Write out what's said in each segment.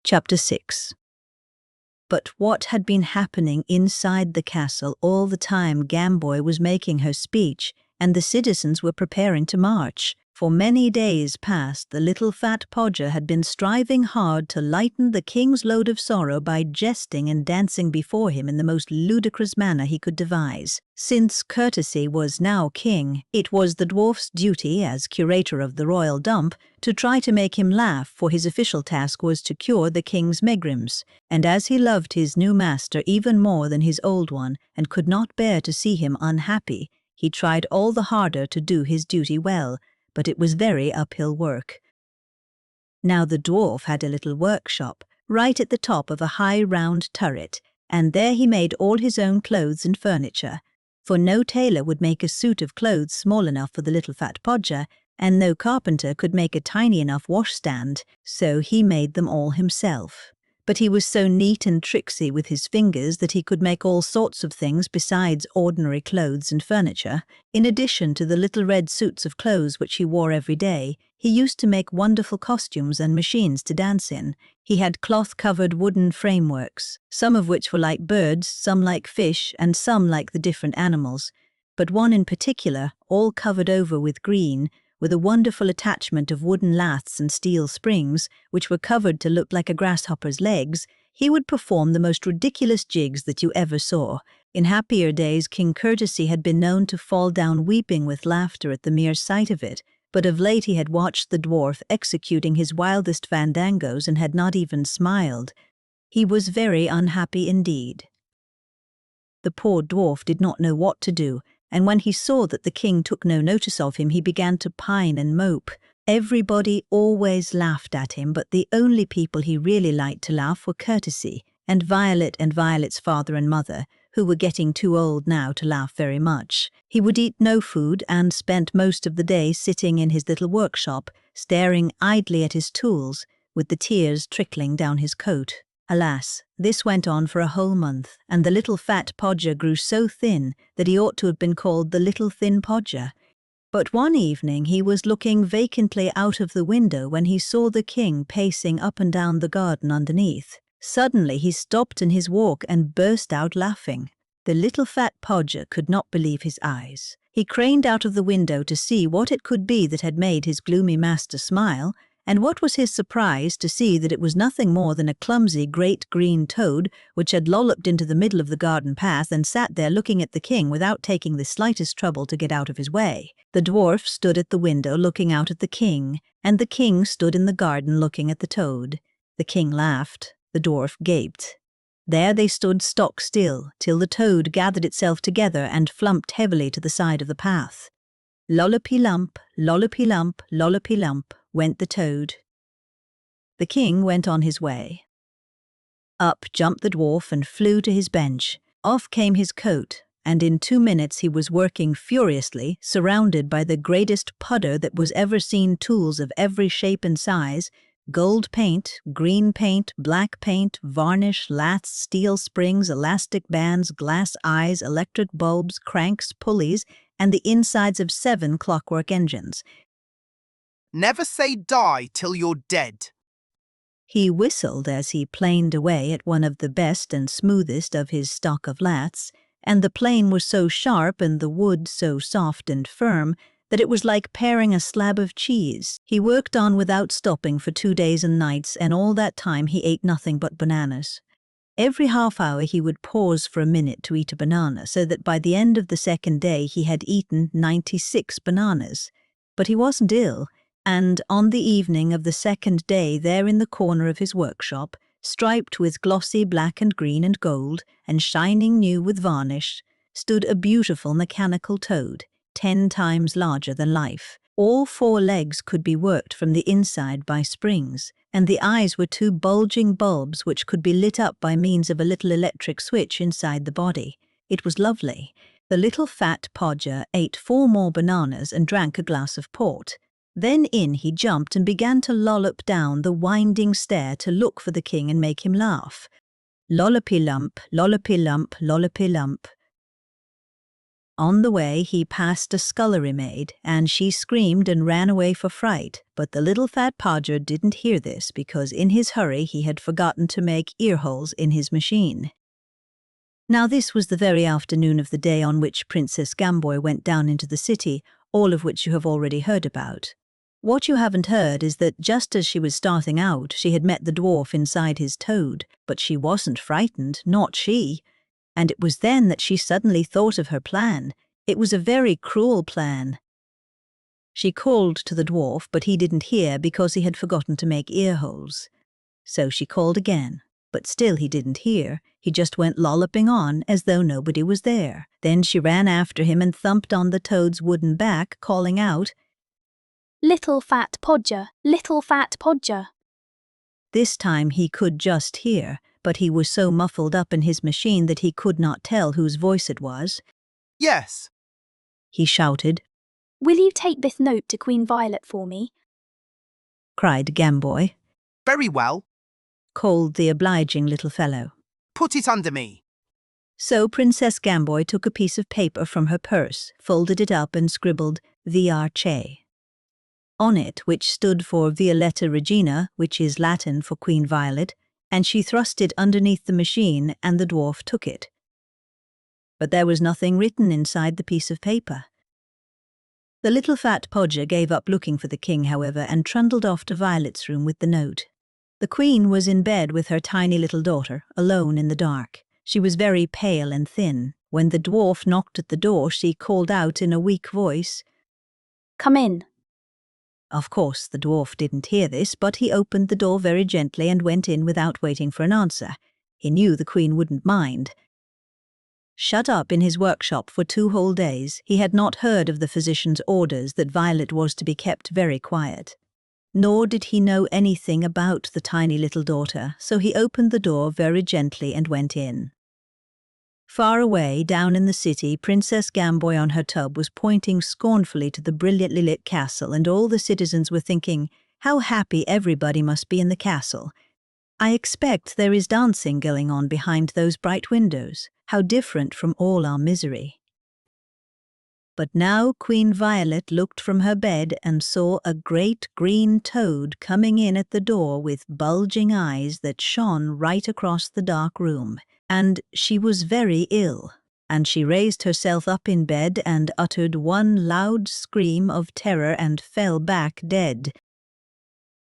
Chapter 6. But what had been happening inside the castle all the time Gamboy was making her speech, and the citizens were preparing to march? For many days past, the little fat Podger had been striving hard to lighten the king's load of sorrow by jesting and dancing before him in the most ludicrous manner he could devise. Since Courtesy was now king, it was the dwarf's duty, as curator of the royal dump, to try to make him laugh, for his official task was to cure the king's megrims. And as he loved his new master even more than his old one, and could not bear to see him unhappy, he tried all the harder to do his duty well, but it was very uphill work. Now the dwarf had a little workshop right at the top of a high round turret, and there he made all his own clothes and furniture, for no tailor would make a suit of clothes small enough for the little fat Podger, and no carpenter could make a tiny enough washstand, so he made them all himself. But he was so neat and tricksy with his fingers that he could make all sorts of things besides ordinary clothes and furniture. In addition to the little red suits of clothes which he wore every day, he used to make wonderful costumes and machines to dance in. He had cloth-covered wooden frameworks, some of which were like birds, some like fish, and some like the different animals, but one in particular, all covered over with green, with a wonderful attachment of wooden laths and steel springs, which were covered to look like a grasshopper's legs. He would perform the most ridiculous jigs that you ever saw. In happier days, King Courtesy had been known to fall down weeping with laughter at the mere sight of it, but of late he had watched the dwarf executing his wildest fandangos and had not even smiled. He was very unhappy indeed. The poor dwarf did not know what to do, and when he saw that the king took no notice of him, he began to pine and mope. Everybody always laughed at him, but the only people he really liked to laugh were Courtesy, and Violet's father and mother, who were getting too old now to laugh very much. He would eat no food and spent most of the day sitting in his little workshop, staring idly at his tools, with the tears trickling down his coat. Alas, this went on for a whole month, and the little fat Podger grew so thin that he ought to have been called the Little Thin Podger. But one evening he was looking vacantly out of the window when he saw the king pacing up and down the garden underneath. Suddenly he stopped in his walk and burst out laughing. The little fat Podger could not believe his eyes. He craned out of the window to see what it could be that had made his gloomy master smile, and what was his surprise to see that it was nothing more than a clumsy great green toad which had lolloped into the middle of the garden path and sat there looking at the king without taking the slightest trouble to get out of his way. The dwarf stood at the window looking out at the king, and the king stood in the garden looking at the toad. The king laughed, the dwarf gaped. There they stood stock still, till the toad gathered itself together and flumped heavily to the side of the path. Lollopy-lump, lollopy-lump, lollopy-lump, went the toad. The king went on his way. Up jumped the dwarf and flew to his bench. Off came his coat, and in 2 minutes he was working furiously, surrounded by the greatest pudder that was ever seen, tools of every shape and size, gold paint, green paint, black paint, varnish, laths, steel springs, elastic bands, glass eyes, electric bulbs, cranks, pulleys, and the insides of 7 clockwork engines. Never say die till you're dead. He whistled as he planed away at one of the best and smoothest of his stock of laths, and the plane was so sharp and the wood so soft and firm that it was like paring a slab of cheese. He worked on without stopping for 2 days and nights, and all that time he ate nothing but bananas. Every half hour he would pause for a minute to eat a banana, so that by the end of the 2nd day he had eaten 96 bananas. But he wasn't ill, and on the evening of the 2nd day, there in the corner of his workshop, striped with glossy black and green and gold, and shining new with varnish, stood a beautiful mechanical toad, 10 times larger than life. All 4 legs could be worked from the inside by springs, and the eyes were 2 bulging bulbs which could be lit up by means of a little electric switch inside the body. It was lovely. The little fat Podger ate 4 more bananas and drank a glass of port. Then in he jumped and began to lollop down the winding stair to look for the king and make him laugh. Lollopy-lump, lollopy-lump, lollopy-lump. On the way, he passed a scullery maid, and she screamed and ran away for fright, but the little fat podger didn't hear this because in his hurry he had forgotten to make ear-holes in his machine. Now this was the very afternoon of the day on which Princess Gamboy went down into the city, all of which you have already heard about. What you haven't heard is that just as she was starting out, she had met the dwarf inside his toad, but she wasn't frightened, not she. And it was then that she suddenly thought of her plan. It was a very cruel plan. She called to the dwarf, but he didn't hear because he had forgotten to make ear-holes. So she called again, but still he didn't hear. He just went lolloping on as though nobody was there. Then she ran after him and thumped on the toad's wooden back, calling out, "Little Fat Podger, Little Fat Podger." This time he could just hear, but he was so muffled up in his machine that he could not tell whose voice it was. Yes. He shouted. "Will you take this note to Queen Violet for me?" Cried Gamboy. Very well. Called the obliging little fellow. Put it under me. So Princess Gamboy took a piece of paper from her purse, folded it up and scribbled V.R.C. on it, which stood for Violetta Regina, which is Latin for Queen Violet, and she thrust it underneath the machine and the dwarf took it. But there was nothing written inside the piece of paper. The little fat podger gave up looking for the king, however, and trundled off to Violet's room with the note. The queen was in bed with her tiny little daughter, alone in the dark. She was very pale and thin. When the dwarf knocked at the door, she called out in a weak voice, "Come in." Of course, the dwarf didn't hear this, but he opened the door very gently and went in without waiting for an answer. He knew the queen wouldn't mind. Shut up in his workshop for 2 whole days, he had not heard of the physician's orders that Violet was to be kept very quiet. Nor did he know anything about the tiny little daughter, so he opened the door very gently and went in. Far away, down in the city, Princess Gamboy on her tub was pointing scornfully to the brilliantly lit castle, and all the citizens were thinking, how happy everybody must be in the castle. I expect there is dancing going on behind those bright windows. How different from all our misery. But now Queen Violet looked from her bed and saw a great green toad coming in at the door with bulging eyes that shone right across the dark room. And she was very ill, and she raised herself up in bed and uttered one loud scream of terror and fell back dead.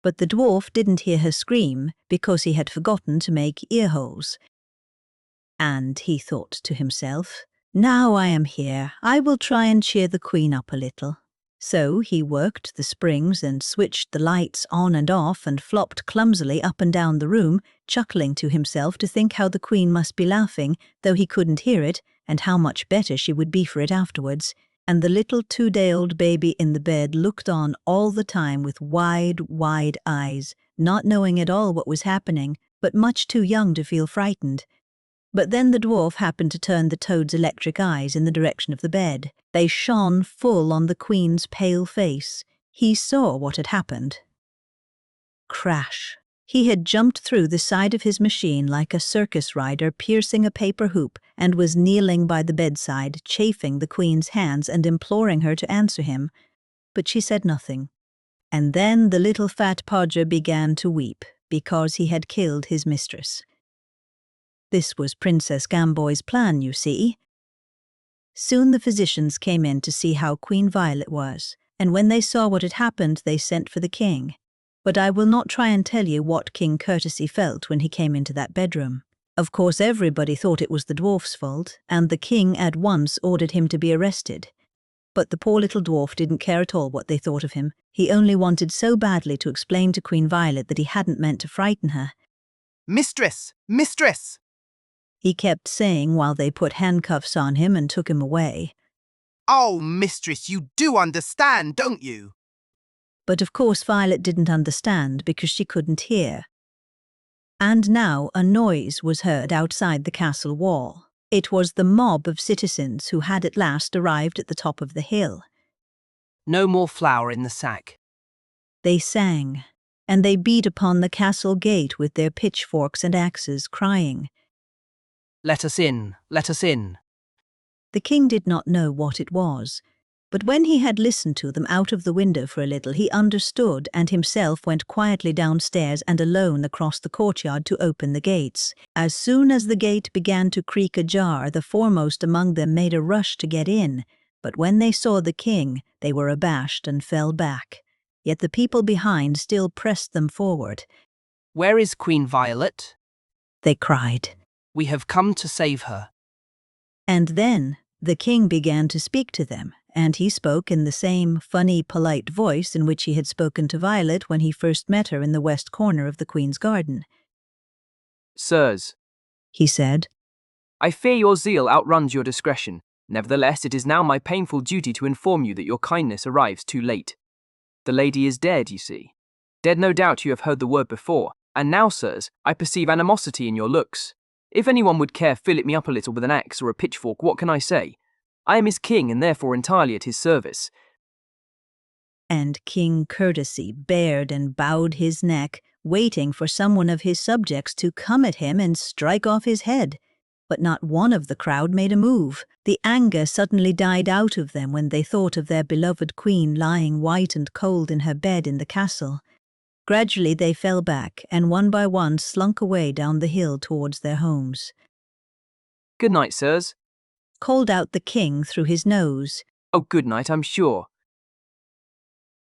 But the dwarf didn't hear her scream because he had forgotten to make ear-holes. And he thought to himself, now I am here, I will try and cheer the queen up a little. So he worked the springs and switched the lights on and off and flopped clumsily up and down the room, chuckling to himself to think how the queen must be laughing, though he couldn't hear it, and how much better she would be for it afterwards. And the little 2-day-old baby in the bed looked on all the time with wide, wide eyes, not knowing at all what was happening, but much too young to feel frightened. But then the dwarf happened to turn the toad's electric eyes in the direction of the bed. They shone full on the queen's pale face. He saw what had happened. Crash! He had jumped through the side of his machine like a circus rider piercing a paper hoop and was kneeling by the bedside, chafing the queen's hands and imploring her to answer him. But she said nothing. And then the little fat podger began to weep because he had killed his mistress. This was Princess Gamboy's plan, you see. Soon the physicians came in to see how Queen Violet was, and when they saw what had happened, they sent for the king. But I will not try and tell you what King Courtesy felt when he came into that bedroom. Of course, everybody thought it was the dwarf's fault, and the king at once ordered him to be arrested. But the poor little dwarf didn't care at all what they thought of him. He only wanted so badly to explain to Queen Violet that he hadn't meant to frighten her. Mistress! Mistress! He kept saying while they put handcuffs on him and took him away. Oh, mistress, you do understand, don't you? But of course Violet didn't understand because she couldn't hear. And now a noise was heard outside the castle wall. It was the mob of citizens who had at last arrived at the top of the hill. No more flour in the sack. They sang, and they beat upon the castle gate with their pitchforks and axes, crying, Let us in, let us in. The king did not know what it was, but when he had listened to them out of the window for a little, he understood and himself went quietly downstairs and alone across the courtyard to open the gates. As soon as the gate began to creak ajar, the foremost among them made a rush to get in, but when they saw the king, they were abashed and fell back. Yet the people behind still pressed them forward. Where is Queen Violet? They cried. We have come to save her. And then the king began to speak to them, and he spoke in the same funny, polite voice in which he had spoken to Violet when he first met her in the west corner of the Queen's garden. Sirs, He said, I fear your zeal outruns your discretion. Nevertheless, it is now my painful duty to inform you that your kindness arrives too late. The lady is dead, you see. Dead, no doubt you have heard the word before, and now, sirs, I perceive animosity in your looks. If anyone would care fillet me up a little with an axe or a pitchfork, what can I say? I am his king and therefore entirely at his service. and King Courtesy bared and bowed his neck, waiting for someone of his subjects to come at him and strike off his head. But not one of the crowd made a move. The anger suddenly died out of them when they thought of their beloved queen lying white and cold in her bed in the castle. Gradually they fell back, and one by one slunk away down the hill towards their homes. Good night, sirs. Called out the king through his nose, Oh, good night, I'm sure.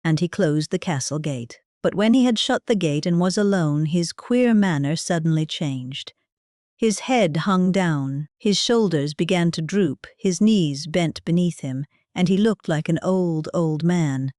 and he closed the castle gate. But when he had shut the gate and was alone, his queer manner suddenly changed. His head hung down, his shoulders began to droop, his knees bent beneath him, and he looked like an old, old man.